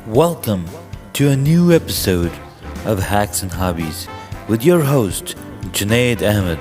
Welcome to a new episode of Hacks and Hobbies with your host, Junaid Ahmed.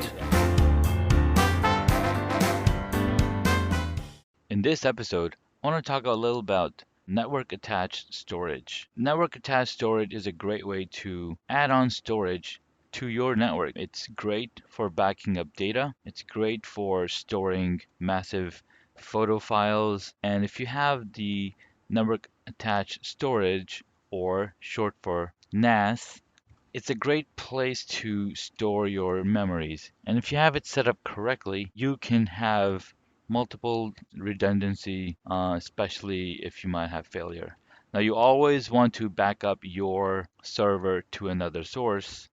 In this episode, I want to talk a little about network attached storage. Network attached storage is a great way to add on storage to your network. It's great for backing up data, it's great for storing massive photo files, and if you have the network attached storage, or short for NAS, it's a great place to store your memories. And if you have it set up correctly, you can have multiple redundancy, especially if you might have failure. Now, you always want to back up your server to another source.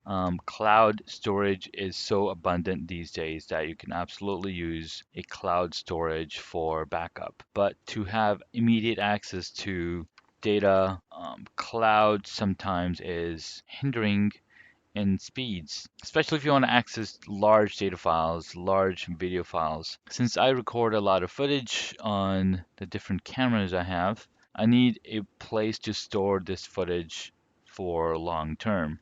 Cloud storage is so abundant these days that you can absolutely use a cloud storage for backup. But to have immediate access to data, cloud sometimes is hindering in speeds, especially if you want to access large data files, large video files. Since I record a lot of footage on the different cameras I have, I need a place to store this footage for long term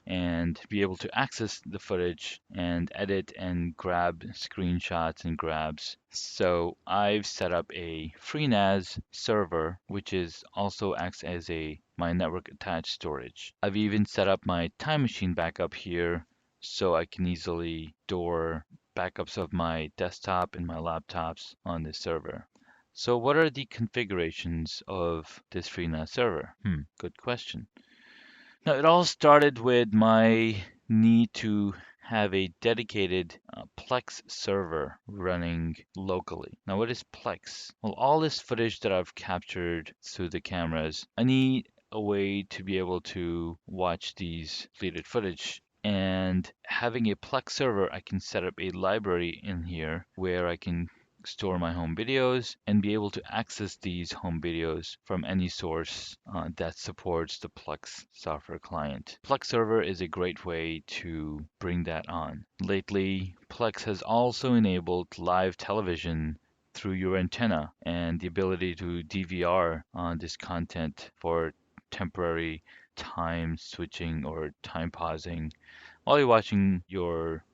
and be able to access the footage and edit and grab screenshots and grabs. So I've set up a FreeNAS server, which is also acts as a my network attached storage. I've even set up my time machine backup here so I can easily store backups of my desktop and my laptops on this server. So what are the configurations of this FreeNAS server? Good question. Now, it all started with my need to have a dedicated Plex server running locally. Now, what is Plex? Well, all this footage that I've captured through the cameras, I need a way to be able to watch these deleted footage. And having a Plex server, I can set up a library in here where I can store my home videos and be able to access these home videos from any source that supports the Plex software client. Plex server is a great way to bring that on. Lately, Plex has also enabled live television through your antenna and the ability to DVR on this content for temporary time switching or time pausing while you're watching your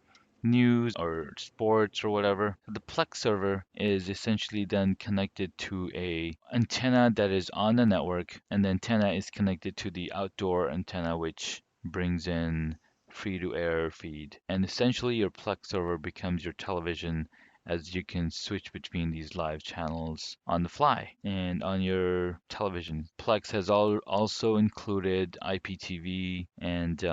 news or sports or whatever. The Plex server is essentially then connected to a antenna that is on the network, and the antenna is connected to the outdoor antenna, which brings in free to air feed. And essentially your Plex server becomes your television, as you can switch between these live channels on the fly and on your television. Plex has also included IPTV and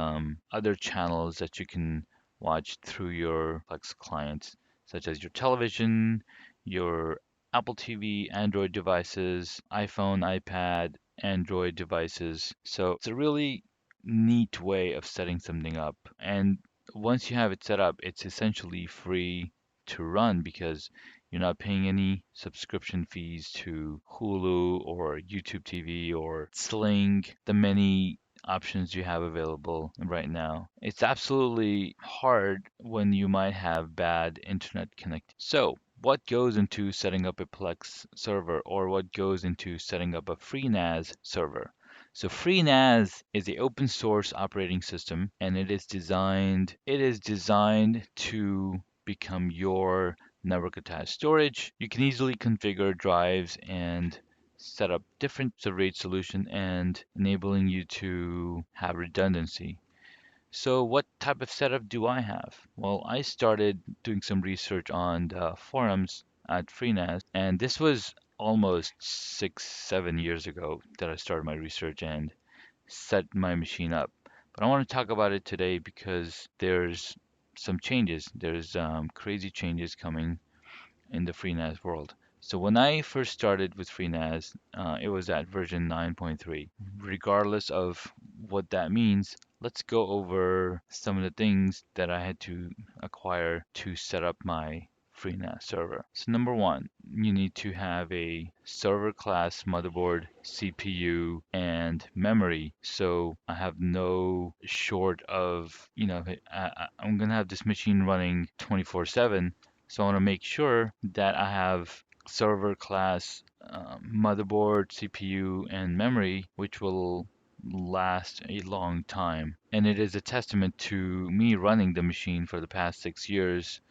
other channels that you can watch through your Plex clients, such as your television, your Apple TV, Android devices, iPhone, iPad, Android devices. So it's a really neat way of setting something up. And once you have it set up, it's essentially free to run because you're not paying any subscription fees to Hulu or YouTube TV or Sling, the many options you have available right now. It's absolutely hard when you might have bad internet connectivity. So, what goes into setting up a Plex server, or what goes into setting up a FreeNAS server? So FreeNAS is a open source operating system, and it is designed to become your network attached storage. You can easily configure drives and set up different RAID solution and enabling you to have redundancy. So what type of setup do I have? Well, I started doing some research on the forums at FreeNAS, and this was almost 6, 7 years ago that I started my research and set my machine up. But I want to talk about it today because there's some changes. There's crazy changes coming in the FreeNAS world. So when I first started with FreeNAS, it was at version 9.3. Regardless of what that means, let's go over some of the things that I had to acquire to set up my FreeNAS server. So number one, you need to have a server class motherboard, CPU, and memory. So I have no short of, I'm gonna have this machine running 24/7. So I want to make sure that I have server class motherboard, CPU, and memory, which will last a long time. And it is a testament to me running the machine for the past 6 years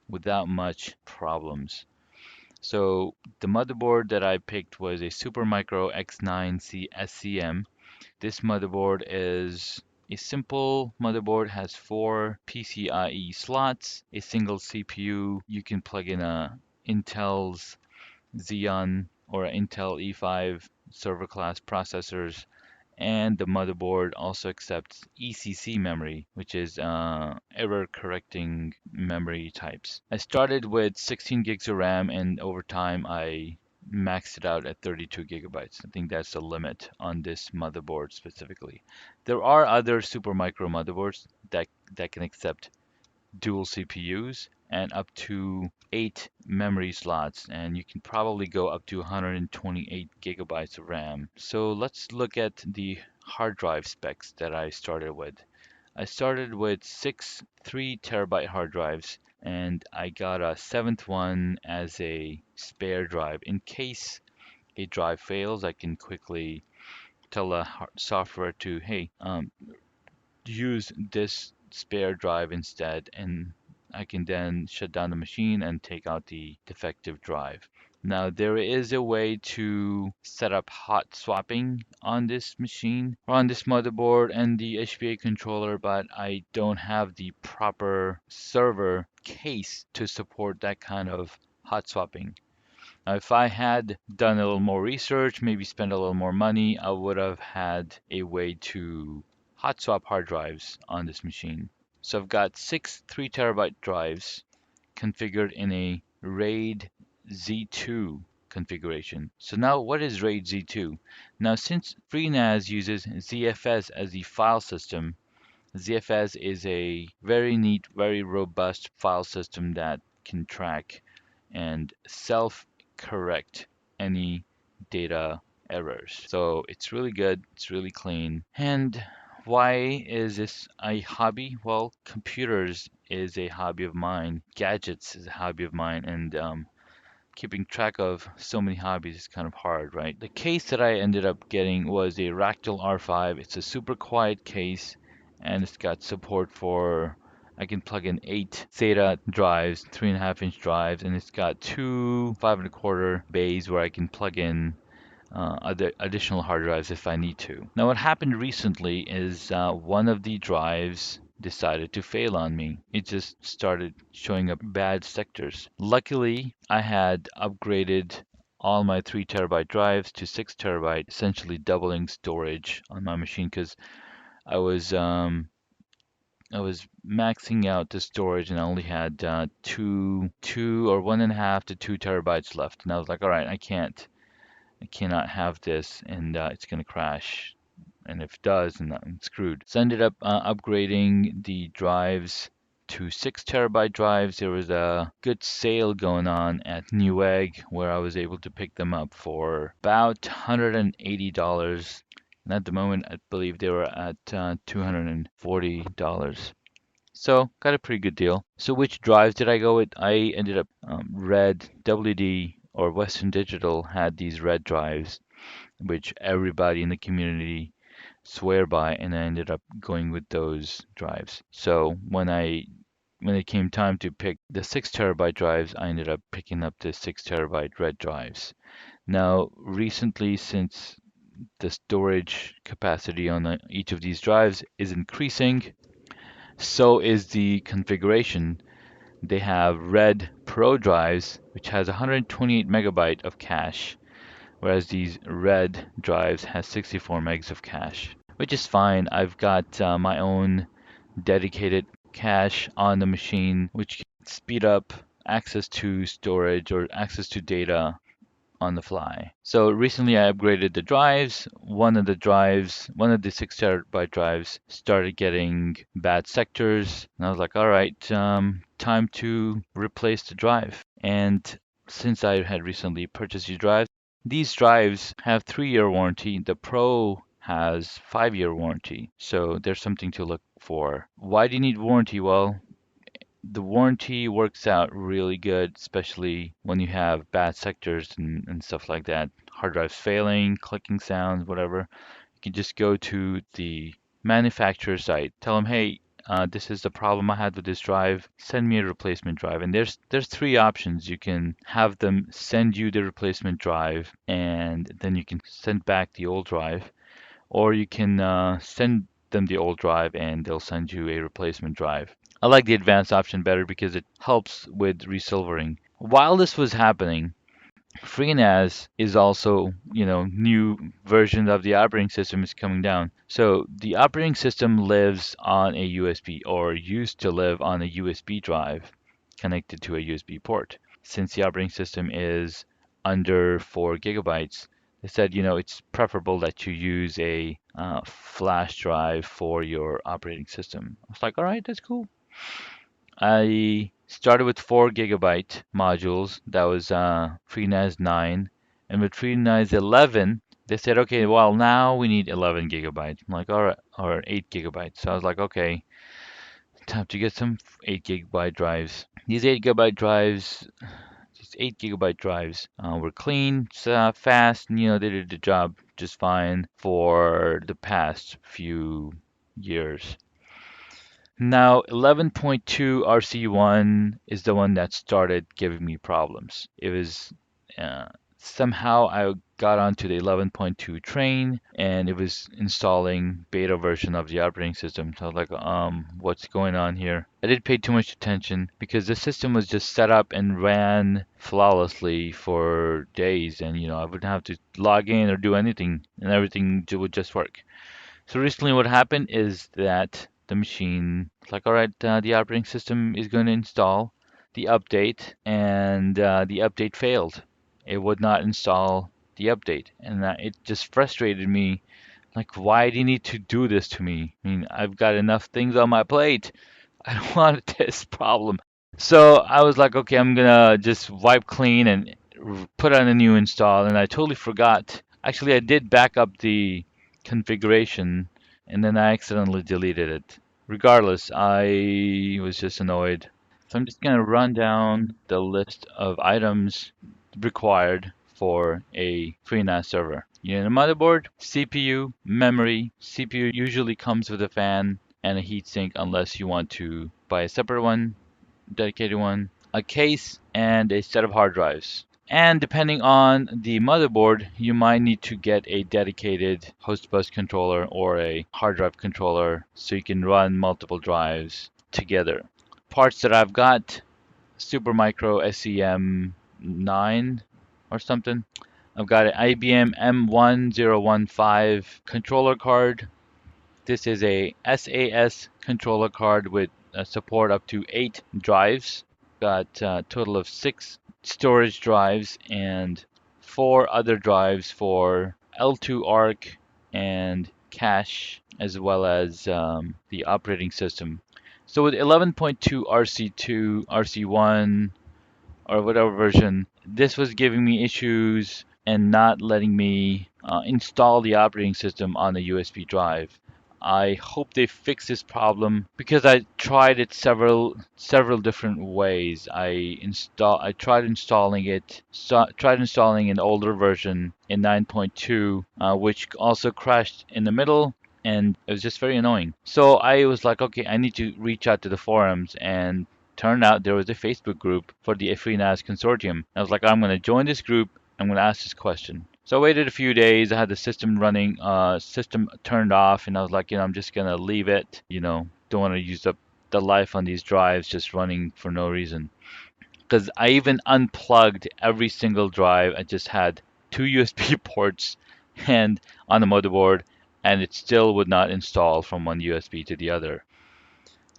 without much problems. So the motherboard that I picked was a Supermicro X9C SCM. This motherboard is a simple motherboard, has four PCIe slots, a single CPU. You can plug in a Intel's Xeon or Intel E5 server class processors, and the motherboard also accepts ECC memory, which is error correcting memory types. I started with 16 gigs of RAM, and over time I maxed it out at 32 gigabytes. I think that's the limit on this motherboard specifically. There are other Supermicro motherboards that can accept dual CPUs and up to 8 memory slots, and you can probably go up to 128 gigabytes of RAM. So let's look at the hard drive specs that I started with. I started with six 3 terabyte hard drives, and I got a seventh one as a spare drive. In case a drive fails, I can quickly tell the software to, hey, use this spare drive instead, and I can then shut down the machine and take out the defective drive. Now, there is a way to set up hot swapping on this machine or on this motherboard and the HBA controller, but I don't have the proper server case to support that kind of hot swapping. Now, if I had done a little more research, maybe spent a little more money, I would have had a way to hot swap hard drives on this machine. So I've got six 3 terabyte drives configured in a RAID Z2 configuration. So now what is RAID Z2? Now since FreeNAS uses ZFS as the file system, ZFS is a very neat, very robust file system that can track and self-correct any data errors. So it's really good, it's really clean. And why is this a hobby? Well, computers is a hobby of mine, gadgets is a hobby of mine, and keeping track of so many hobbies is kind of hard, right? The case that I ended up getting was a Ractal R5. It's a super quiet case, and it's got support for, I can plug in 8 SATA drives, 3.5-inch drives, and it's got two 5 1/4 bays where I can plug in other additional hard drives if I need to. Now, what happened recently is one of the drives decided to fail on me. It just started showing up bad sectors. Luckily, I had upgraded all my 3 terabyte drives to 6 terabyte, essentially doubling storage on my machine because I was um, I was maxing out the storage and I only had two or 1.5 to 2 terabytes left. And I was like, all right, I cannot have this, and it's going to crash. And if it does, then I'm screwed. So I ended up upgrading the drives to 6 terabyte drives. There was a good sale going on at Newegg where I was able to pick them up for about $180. And at the moment, I believe they were at $240. So got a pretty good deal. So which drives did I go with? I ended up Red WD or Western Digital had these red drives, which everybody in the community swear by, and I ended up going with those drives. So when it came time to pick the 6 terabyte drives, I ended up picking up the 6 terabyte red drives. Now, recently, since the storage capacity on each of these drives is increasing, so is the configuration. They have Red Pro drives, which has 128 megabyte of cache, whereas these Red drives has 64 megs of cache, which is fine. I've got my own dedicated cache on the machine, which can speed up access to storage or access to data on the fly. So recently I upgraded the drives. One of the 6 terabyte drives started getting bad sectors. And I was like, all right, time to replace the drive. And since I had recently purchased these drives have 3-year warranty. The Pro has 5-year warranty. So there's something to look for. Why do you need warranty? Well, The warranty works out really good, especially when you have bad sectors and stuff like that. Hard drives failing, clicking sounds, whatever. You can just go to the manufacturer site, tell them, hey, this is the problem I had with this drive. Send me a replacement drive. And there's three options. You can have them send you the replacement drive, and then you can send back the old drive, or you can send them the old drive and they'll send you a replacement drive. I like the advanced option better because it helps with resilvering. While this was happening, FreeNAS is also, new versions of the operating system is coming down. So the operating system lives on a USB, or used to live on a USB drive connected to a USB port. Since the operating system is under 4 gigabytes, they said, it's preferable that you use a flash drive for your operating system. I was like, all right, that's cool. I started with 4 gigabyte modules. That was FreeNAS 9. And with FreeNAS 11, they said, okay, well, now we need 11 gigabytes. I'm like, all right, or 8 gigabytes. So I was like, okay, time to get some 8 gigabyte drives. These 8 gigabyte drives, these 8 gigabyte drives were clean, fast, and, they did the job just fine for the past few years. Now, 11.2 RC1 is the one that started giving me problems. It was uh, somehow I got onto the 11.2 train and it was installing beta version of the operating system. So I was like, what's going on here? I didn't pay too much attention because the system was just set up and ran flawlessly for days, and I wouldn't have to log in or do anything, and everything would just work. So recently what happened is that the machine, it's like, all right, the operating system is going to install the update, and the update failed. It would not install the update, and it just frustrated me. Like, why do you need to do this to me? I mean, I've got enough things on my plate. I don't want this problem. So I was like, okay, I'm gonna just wipe clean and put on a new install, and I totally forgot. Actually, I did back up the configuration, and then I accidentally deleted it. Regardless, I was just annoyed. So I'm just gonna run down the list of items required for a FreeNAS server. You need a motherboard, CPU, memory. CPU usually comes with a fan and a heatsink unless you want to buy a separate one, dedicated one, a case, and a set of hard drives. And depending on the motherboard, you might need to get a dedicated host bus controller or a hard drive controller so you can run multiple drives together. Parts that I've got: Supermicro SEM9 or something. I've got an IBM M1015 controller card. This is a SAS controller card with support up to 8 drives. Got a total of 6 storage drives and 4 other drives for L2 ARC and cache, as well as the operating system. So with 11.2 RC2, RC1, or whatever version, this was giving me issues and not letting me install the operating system on a USB drive. I hope they fix this problem because I tried it several different ways. I tried installing it, tried installing an older version in 9.2, which also crashed in the middle, and it was just very annoying. So I was like, okay, I need to reach out to the forums, and turned out there was a Facebook group for the FreeNAS consortium. I was like, I'm going to join this group. I'm going to ask this question. So I waited a few days. I had the system running, system turned off, and I was like, I'm just going to leave it. Don't want to use up the life on these drives just running for no reason. Because I even unplugged every single drive. I just had 2 USB ports and on the motherboard, and it still would not install from one USB to the other.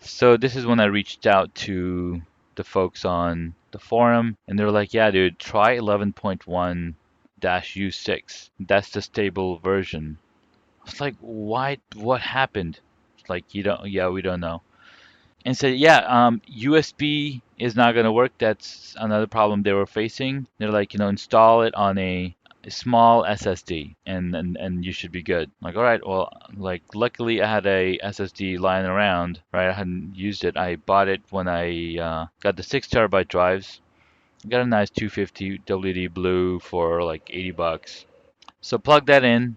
So this is when I reached out to the folks on the forum, and they're like, yeah, dude, try 11.1-U6. That's the stable version. I was like, what happened? It's like, yeah, we don't know. And said, yeah, USB is not going to work. That's another problem they were facing. They're like, install it on a a small SSD, and you should be good. Like, all right, well, like luckily I had a SSD lying around, right? I hadn't used it. I bought it when I got the 6 terabyte drives. I got a nice 250 WD blue for like $80. So plugged that in.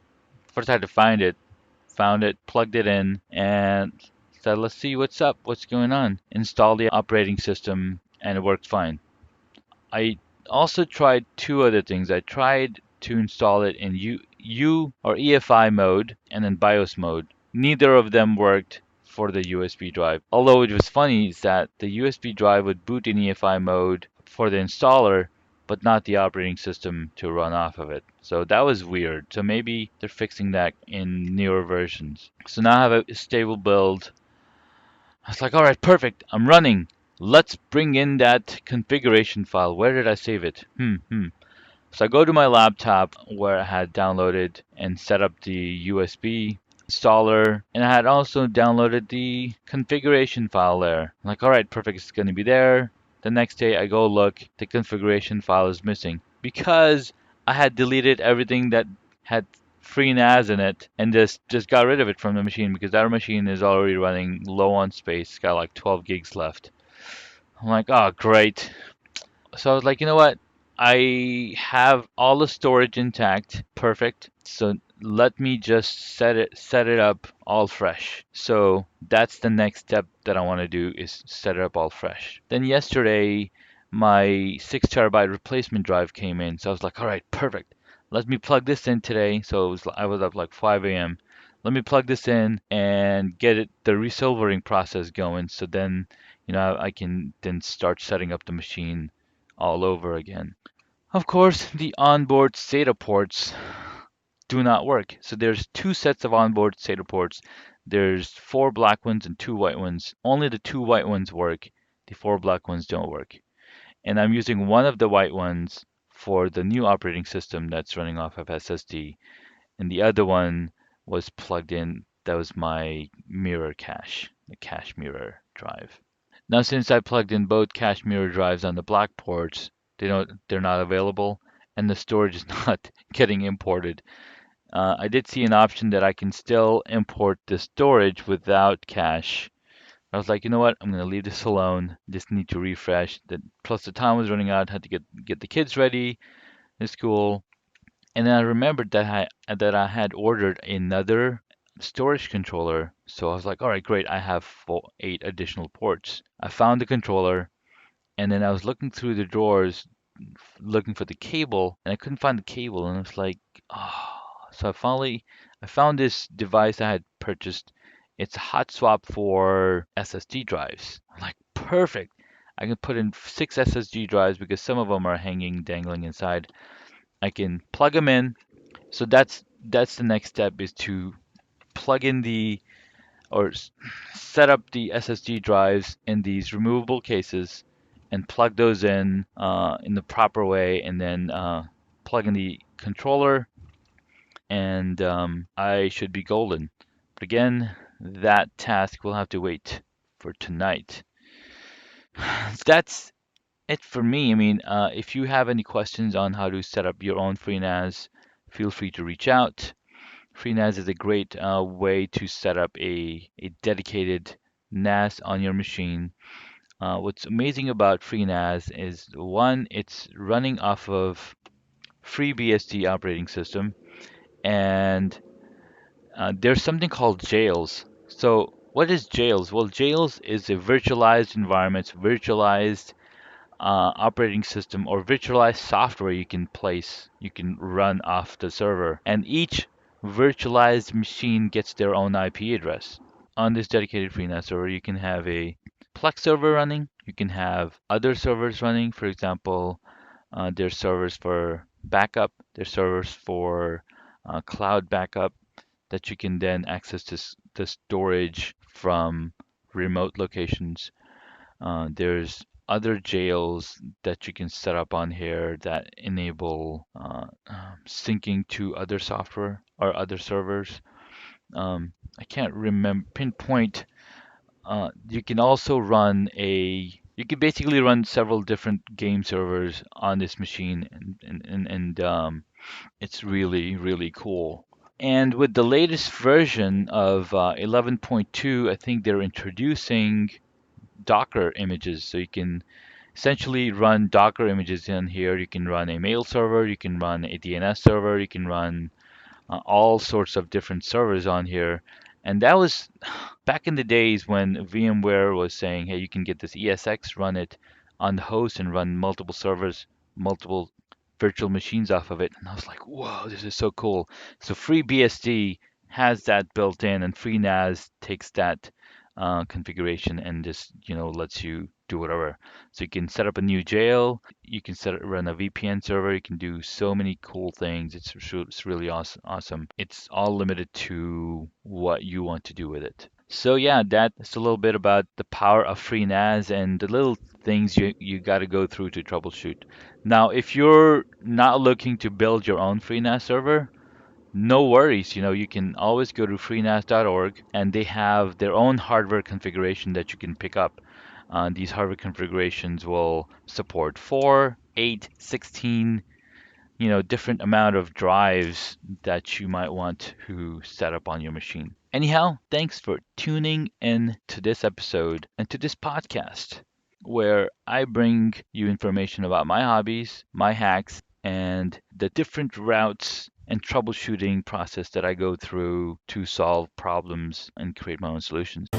First I had to find it. Found it, plugged it in, and said, let's see what's up, what's going on. Installed the operating system, and it worked fine. I also tried two other things. I tried to install it in U or EFI mode and then BIOS mode. Neither of them worked for the USB drive. Although it was funny is that the USB drive would boot in EFI mode for the installer, but not the operating system to run off of it. So that was weird. So maybe they're fixing that in newer versions. So now I have a stable build. I was like, all right, perfect. I'm running. Let's bring in that configuration file. Where did I save it? So I go to my laptop where I had downloaded and set up the USB installer, and I had also downloaded the configuration file there. I'm like, all right, perfect, it's going to be there. The next day I go look, the configuration file is missing because I had deleted everything that had FreeNAS in it and just got rid of it from the machine because our machine is already running low on space. It's got like 12 gigs left. I'm like, oh, great. So I was like, you know what? I have all the storage intact, perfect. So let me just set it up all fresh. So that's the next step that I want to do is set it up all fresh. Then yesterday, my 6 terabyte replacement drive came in. So I was like, all right, perfect. Let me plug this in today. So I was up like 5 a.m. Let me plug this in and get the resilvering process going. So then, I can then start setting up the machine all over again. Of course, the onboard SATA ports do not work. So there's two sets of onboard SATA ports. There's four black ones and two white ones. Only the two white ones work. The four black ones don't work. And I'm using one of the white ones for the new operating system that's running off of SSD, and the other one was plugged in. That was my mirror cache, the cache mirror drive. Now, since I plugged in both cache mirror drives on the black ports, they're not available, and the storage is not getting imported. I did see an option that I can still import the storage without cache. I was like, you know what? I'm gonna leave this alone. Just need to refresh. Plus the time was running out. Had to get the kids ready in school, and then I remembered that I had ordered another storage controller. So I was like, all right, great. I have 8 additional ports. I found the controller, and then I was looking through the drawers, looking for the cable, and I couldn't find the cable. And I was like, oh. So I found this device I had purchased. It's a hot swap for SSD drives. I'm like, perfect. I can put in 6 SSD drives because some of them are hanging, dangling inside. I can plug them in. So that's the next step is to plug in or set up the SSD drives in these removable cases and plug those in the proper way, and then plug in the controller, and I should be golden. But again, that task will have to wait for tonight. That's it for me. I mean, if you have any questions on how to set up your own FreeNAS, feel free to reach out. FreeNAS is a great way to set up a dedicated NAS on your machine. What's amazing about FreeNAS is one, it's running off of FreeBSD operating system, and there's something called jails. So what is jails? Well, jails is a virtualized environment, virtualized operating system or virtualized software you can run off the server. And each virtualized machine gets their own IP address. On this dedicated FreeNAS server, you can have a Plex server running. You can have other servers running. For example, there's servers for backup. There's servers for cloud backup that you can then access the storage from remote locations. There's other jails that you can set up on here that enable syncing to other software or other servers. I can't remember pinpoint. You can also run You can basically run several different game servers on this machine, and it's really, really cool. And with the latest version of 11.2, I think they're introducing Docker images. So you can essentially run Docker images in here. You can run a mail server, you can run a DNS server, you can run all sorts of different servers on here. And that was back in the days when VMware was saying, hey, you can get this ESX, run it on the host and run multiple servers, multiple virtual machines off of it. And I was like, whoa, this is so cool. So FreeBSD has that built in, and FreeNAS takes that configuration and just, lets you do whatever. So you can set up a new jail, you can run a VPN server, you can do so many cool things. It's really awesome. It's all limited to what you want to do with it. So yeah, that's a little bit about the power of FreeNAS and the little things you got to go through to troubleshoot. Now, if you're not looking to build your own FreeNAS server, no worries. You can always go to freenas.org, and they have their own hardware configuration that you can pick up. These hardware configurations will support 4, 8, 16, different amount of drives that you might want to set up on your machine. Anyhow, thanks for tuning in to this episode and to this podcast where I bring you information about my hobbies, my hacks, and the different routes and troubleshooting process that I go through to solve problems and create my own solutions.